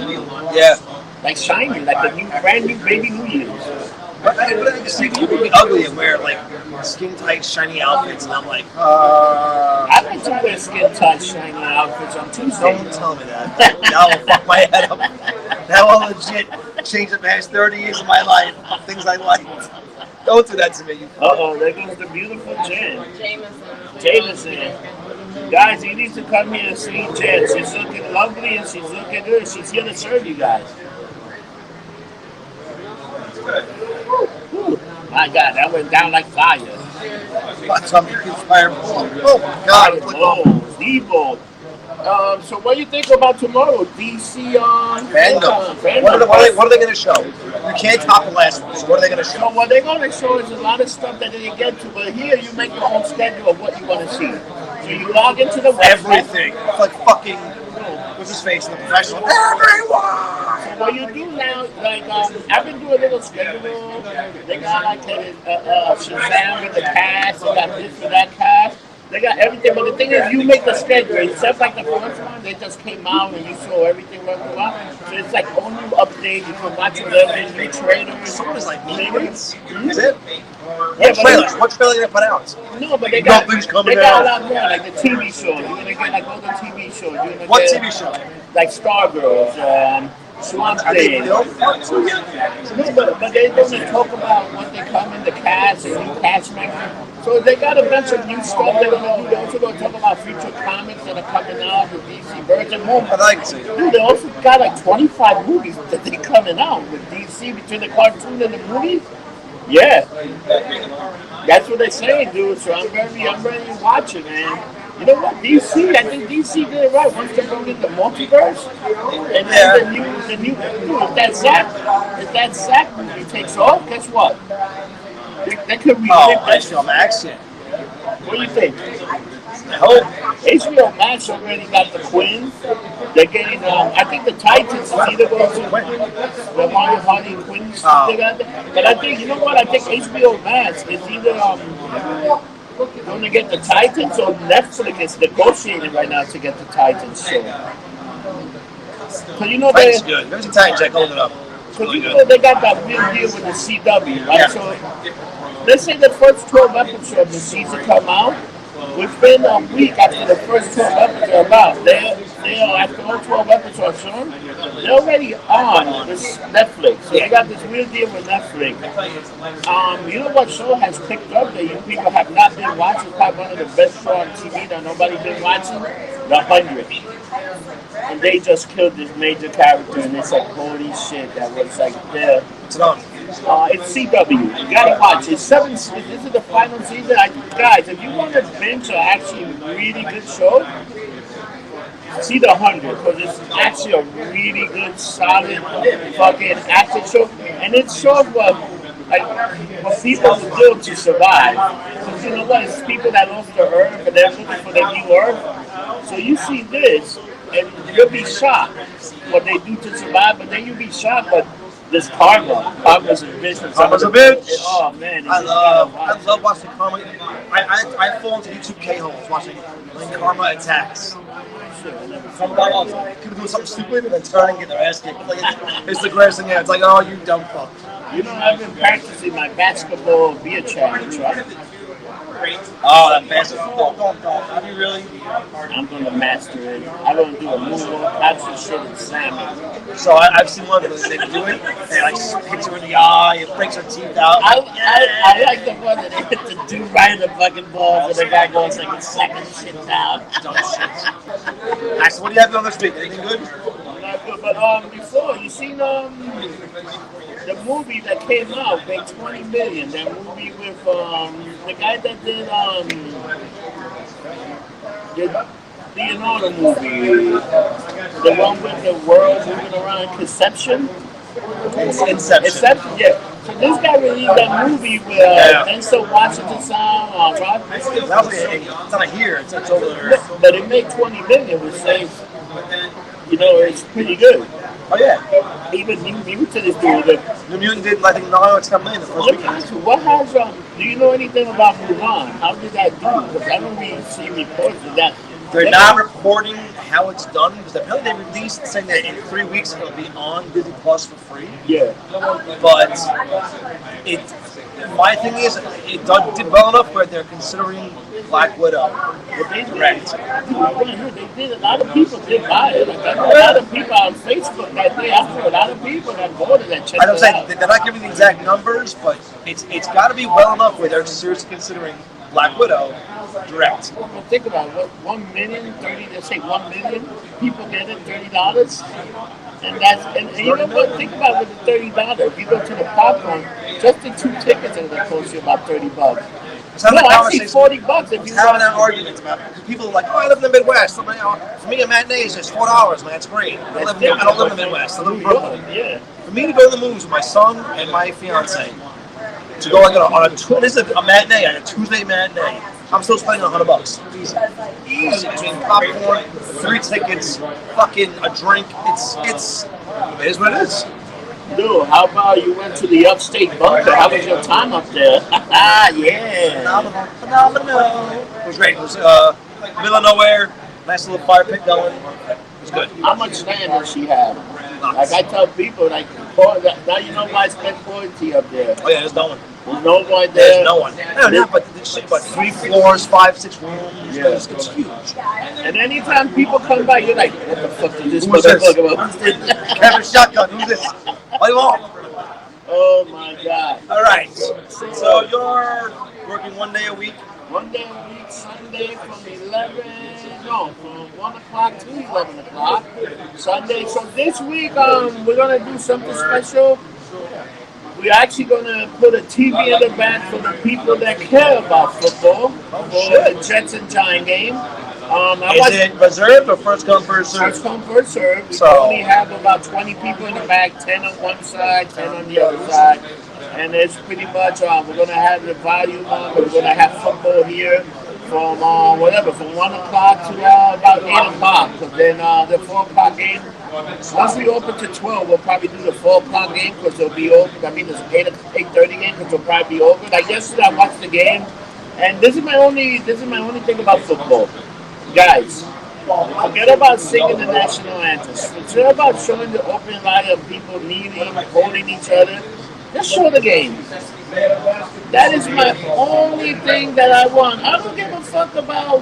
Yeah. Like shiny, like a brand new baby New Year's. But I just think people be ugly and wear like skin tight, shiny outfits, and I'm like, I like to wear skin tight, shiny outfits on Tuesday. don't tell me that. That will fuck my head up. That will legit change the past 30 years of my life. Things I liked. Don't do that to me. Uh-oh, there goes the beautiful Jen. Jameson. Guys, you need to come here and see Jen. She's looking lovely and she's looking good. She's here to serve you guys. Whew. My God, that went down like fire. My tummy keeps firing. Oh my God. Oh, Debo. So what do you think about tomorrow? DC on Fandom. What are they going to show? You can't top the last one. So what are they going to show? So what they're going to show is a lot of stuff that they didn't get to, but here you make your own schedule of what you want to see. So you log into the website. Everything. It's like fucking, what's his face in the professional? Everyone! So what you do now, like, I've been doing a little schedule. They got like Shazam with the cast. They got this for that cast. They got everything, but the thing is, you make the schedule. Except like the first one, they just came out and you saw everything went throughout. So it's like all new updates. You can watch whatever new trailers. Someone is like minutes. Is it? What trailers? What trailer did they put out? No, but they got Nothing's coming a out. lot more, like the TV show. You're gonna get like all the TV shows. You're gonna What get, TV show? Like Stargirls, Swamp Are they Thing. filmed? No, but they're going to talk about what they come in the cast and new cast members. So they got a bunch of new stuff they're going to do. They're also going to talk about future comics that are coming out with DC Birds and Moon. I'd like to see it. Dude, they also got like 25 movies that they're coming out with DC between the cartoon and the movies. Yeah. That's what they're saying, dude. So I'm ready to watch it, man. You know what, DC? I think DC did it right. Once they brought in the multiverse, and then the new, dude, if that Zack movie takes off, guess what? They could relive that. HBO Max, yeah. What do you think? I hope. HBO Max already got the Quinn. They're getting, I think the Titans is either going to the Mario Hardy and Quinn. They got that. But I think, you know what? I think HBO Max is either going to get the Titans or Netflix is negotiating right now to get the Titans show. So you know Titans good. There's a Titan check. Hold it up. because you know they got that real deal with the CW, right? Yeah. So let's say the first 12 episodes of the season come out. Within a week after the first 12 episodes are out, they're they are, after all 12 episodes shown, they're already on this Netflix. So they got this weird deal with Netflix. You know what show has picked up that you people have not been watching? It's probably one of the best shows on TV that nobody's been watching? The 100. And they just killed this major character, and it's like, holy shit, that was like there. It's on. It's CW. You gotta watch. It's this is the final season. Guys, if you want to binge an actually really good show, see the 100, because it's actually a really good, solid, fucking action show, and it shows what people will do to survive. Because you know what? It's people that lost their Earth, and they're looking for their new Earth. So you see this, and you'll be shocked what they do to survive, but then you'll be shocked, but this Karma's a bitch. Karma's a bitch. Oh man, I love watching Karma. I fall into YouTube K-holes watching when Karma attacks. People do something stupid and then turn and get their ass kicked. Like, it's the greatest thing ever. It's like, oh, you dumb fuck. You know, I've been practicing my basketball beer challenge, right? Oh, that basketball. Don't. Have you really? I'm going to master it. I'm going to do a moonwalk, catch the shit, and slam it. So I've seen one of them. They do it. They like hit her in the eye. It breaks her teeth out. I like the one that they hit the dude right in the fucking balls, and the guy goes like and sucking shit down. Dumb shit. Alright, so what do you have on this week? Anything good? Not good, but before you seen the movie that came out, made $20 million. That movie with the guy that did the Leonardo movie, the one with the world moving around, Conception. Inception. Yeah. So this guy released that movie with Denzel Washington sound. It's not here. It's over there. But it made $20 million, which says, you know, it's pretty good. Oh yeah. Even New Mutant is doing it. New Mutant did like $9 or $10 million the first weekend. What has do you know anything about Mulan? How did that do? Because I don't really see reports of that. They're not reporting how it's done because apparently they released saying that in 3 weeks it'll be on Disney Plus for free. Yeah. But my thing is, it did well enough where they're considering Black Widow. But they direct. They did. A lot of people did buy it. Like, I know a lot of people on Facebook that day. I saw a lot of people that bought it and checked I don't it say out. they're not giving the exact numbers, but it's got to be well enough where they're seriously considering Black Widow direct. Well, think about it. What, 1 million, 30, let's say 1 million people get it, $30. And you know what? Think about it with the $30. If you go to the popcorn, just the 2 tickets are going to cost you about $30. No, actually $40 if you having that argument about because people are like, oh, I live in the Midwest. For me, a matinee is just $4, man. It's great. I don't live in the Midwest. I live in Brooklyn. Yeah. For me to go to the movies with my son and my fiance, to go like this is a matinee, like a Tuesday matinee, I'm still spending $100. Easy. Between popcorn, 3 tickets, fucking a drink. It is what it is. Dude, how about you went to the upstate bunker? How was your time up there? Yeah. Phenomenal. It was great. It was middle of nowhere, nice little fire pit going. It was good. How much land does she have? Like I tell people, like now you know why I spent quarantine up there. Oh yeah, there's no one. There's no one there. There's no one. No, but this shit, 3 floors, 5, 6 rooms. Yeah. It's huge. And anytime people come by, you're like, what the fuck is this? Who's this? Who's this? Kevin Shotgun. Who's this? What do you want? Oh my God. All right. So you're working 1 day a week. 1 day a week, Sunday from 1 o'clock to 11 o'clock. Sunday. So this week, we're gonna do something special. We're actually gonna put a TV in the back for the people that care about football for the Jets and Giant game. Is it reserved or first come, first served? First come, first served. We only have about 20 people in the back, 10 on one side, 10 on the other side. And it's pretty much, we're going to have the volume on, we're going to have football here from from 1 o'clock to about 8 o'clock. Because then the 4 o'clock game, once we open to 12, we'll probably do the 4 o'clock game because it'll be over. I mean, there's 8:30 game because it'll probably be over. Like yesterday, I watched the game, and this is my only thing about football. Guys, forget about singing the national anthem. Forget about showing the open line of people kneeling, holding each other. Just show the game. That is my only thing that I want. I don't give a fuck about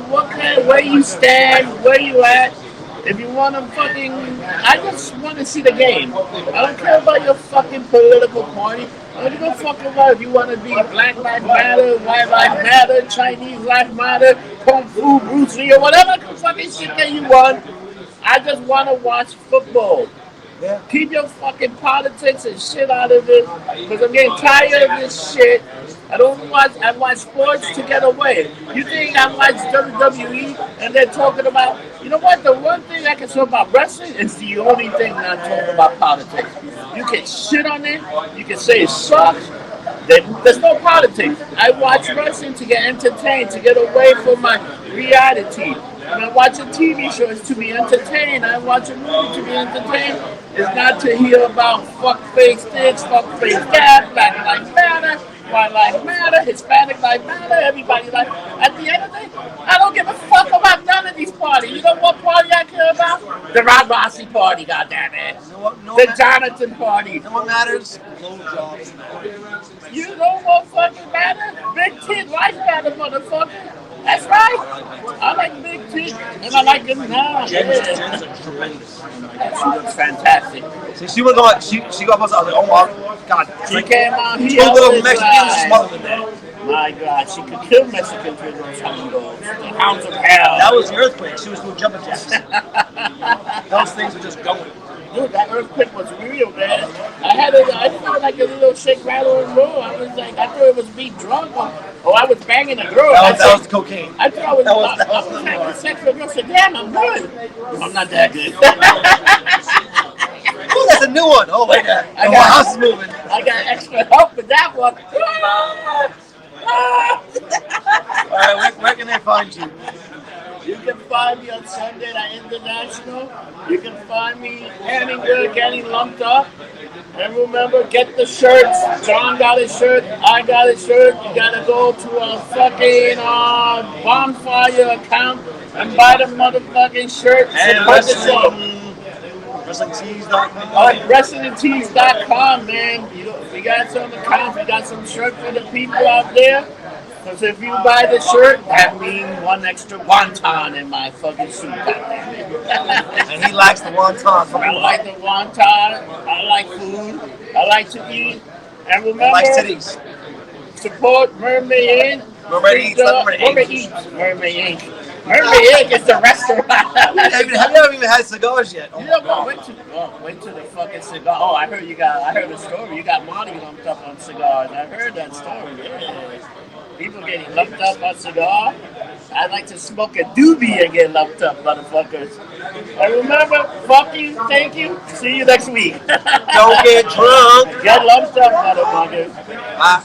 where you stand, where you at. If you want to fucking, I just want to see the game. I don't care about your fucking political party. I don't give a fuck about if you want to be Black Lives Matter, White Lives Matter, Chinese Lives Matter, Kung Fu, Bruce Lee, or whatever fucking shit that you want. I just want to watch football. Yeah. Keep your fucking politics and shit out of it, because I'm getting tired of this shit. I watch sports to get away. You think I watch WWE and they're talking about, you know what, the one thing I can talk about wrestling is the only thing not talking about politics. You can shit on it, you can say it sucks, there's no politics. I watch wrestling to get entertained, to get away from my reality. When I watch a TV show, it's to be entertained. I watch a movie to be entertained. It's not to hear about fuck face this, fuck face that, Black Lives Matter, White Lives Matter, Hispanic Lives Matter, everybody like. At the end of the day, I don't give a fuck about none of these parties. You know what party I care about? The Rod Rossi party, goddammit. The Jonathan party. You know what matters? Low jobs. You know what fucking matter? Big tit life matter, motherfucker. That's right. I like big tit, and I like them now. Jen's Yeah. are tremendous. She looks fantastic. So she was on. She got us. I was like, oh my god. She came out here. Two little with, Mexicans smothered there. my God, she could kill Mexicans with those tangos. The hounds of hell. That was the earthquake. She was doing jumping jacks. Those things were just going. Dude, that earthquake was real, man. I felt like a little shake, rattle, and roll. I was like, I thought it was me drunk or I was banging a girl. That was the cocaine. I thought I was, that was having sex with a girl. I said, damn, I'm good. I'm not that good. Oh, that's a new one. Oh, wait, the whole house is moving. I got extra help with that one. All right, where can they find you? You can find me on Sunday at International. You can find me anywhere getting lumped up. And remember, get the shirts. John got his shirt. I got his shirt. You gotta go to a fucking bonfire account and buy the motherfucking shirt. And Support the show. WrestlingTees.com. WrestlingTees.com, man. We got some accounts. We got some shirts for the people out there. Because if you buy the shirt, that means one extra wonton in my fucking suit. And he likes the wonton. I like the wonton. I like food. I like to eat. And He remember, likes titties. support Mermaid Inc. Mermaid Eats, not Mermaid Mermaid Inc. Eats. Mermaid Inc. Mermaid Inc. is the restaurant. Have you ever even had cigars yet? Oh You know my God. what? Wait till the fucking cigar. Oh, I heard the story. You got Monty lumped up on cigars. I heard that story. Yeah. People getting lumped up on cigar. I'd like to smoke a doobie and get lumped up, motherfuckers. And remember, fuck you, thank you. See you next week. Don't get drunk. Get lumped up, motherfuckers. Bye.